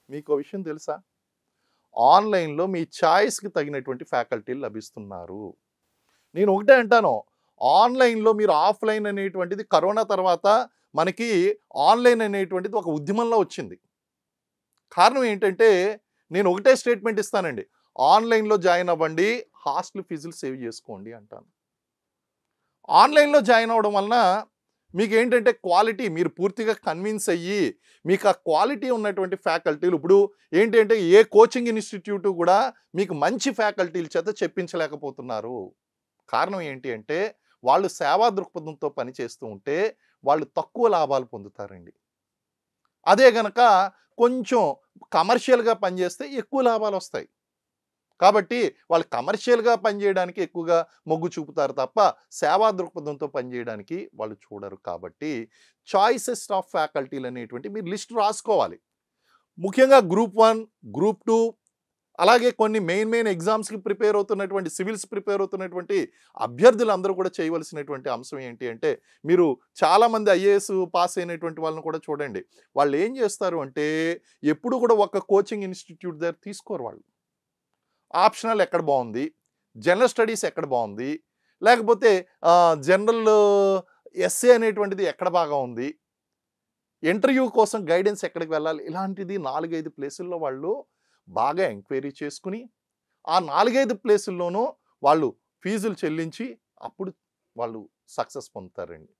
మీకో విషయం తెలుసా? ఆన్‌లైన్‌లో మీ చాయిస్‌కి తగినటువంటి ఫ్యాకల్టీలు లభిస్తున్నారు. నేను ఒకటే అంటాను. ఆన్‌లైన్‌లో మీరు ఆఫ్‌లైన్ అనేటువంటిది కరోనా తర్వాత మనకి ఆన్‌లైన్ అనేటువంటిది ఒక ఉద్యమంలా వచ్చింది. కారణం ఏంటంటే, నేను ఒకటే స్టేట్‌మెంట్ ఇస్తానండి. ఆన్‌లైన్‌లో జాయిన్ అవ్వండి. హాస్టల్ ఫీజులు సేవ్ చేసుకోండి అంటాను. ఆన్‌లైన్‌లో జాయిన్ అవ్వడం వలన మీకేంటంటే క్వాలిటీ మీరు పూర్తిగా కన్విన్స్ అయ్యి, మీకు ఆ క్వాలిటీ ఉన్నటువంటి ఫ్యాకల్టీలు ఇప్పుడు ఏంటి అంటే ఏ కోచింగ్ ఇన్‌స్టిట్యూట్ గూడా మీకు మంచి ఫ్యాకల్టీల చేత చెప్పించలేకపోతున్నారు. కారణం ఏంటి అంటే, వాళ్ళు సేవా దృక్పథంతో పనిచేస్తూ ఉంటే, వాళ్ళు తక్కువ లాభాలు పొందుతారండి. అదే గనక కొంచెం కమర్షియల్‌గా పనిచేస్తే ఎక్కువ లాభాలొస్తాయి. కాబట్టి వాళ్ళు కమర్షియల్‌గా పనిజేయడానికి ఎక్కువగా మొగ్గు చూపుతారు తప్ప, సేవా దృక్పథంతో పనిజేయడానికి వాళ్ళు చూడరు కాబట్టి, చాయిసెస్ ఆఫ్ ఫ్యాకల్టీలనేటువంటి మీరు లిస్ట్ రాసుకోవాలి. ముఖ్యంగా గ్రూప్ 1, గ్రూప్ 2 అలాగే కొన్ని మెయిన్ ఎగ్జామ్స్‌కి ప్రిపేర్ అవుతున్నటువంటి సివిల్స్ ప్రిపేర్ అవుతున్నటువంటి అభ్యర్థులందరూ కూడా చేయవలసినటువంటి అంశం ఏంటి అంటే, మీరు చాలామంది ఐఏఎస్ పాస్ అయినటువంటి వాళ్ళని కూడా చూడండి. వాళ్ళేం జేస్తారు అంటే, ఎప్పుడు కూడా ఒక కోచింగ్ ఇన్‌స్టిట్యూట్ దగ్గర తీసుకోరు వాళ్ళు. ఆప్షనల్ ఎక్కడ బావుంది? జనరల్ స్టడీస్ ఎక్కడ బావుంది? లేకపోతే జనరల్ ఎస్సే అనేటువంటిది ఎక్కడ బాగా ఉంది? ఇంటర్వ్యూ కోసం గైడెన్స్ ఎక్కడికి వెళ్ళాలి? ఇలాంటిది 4, 5 ప్లేసుల్లో వాళ్ళు బాగా ఎంక్వైరీ చేసుకొని, ఆ 4, 5 ప్లేసుల్లోనూ వాళ్ళు ఫీజులు చెల్లించి, అప్పుడు వాళ్ళు సక్సెస్ పొందుతారండి.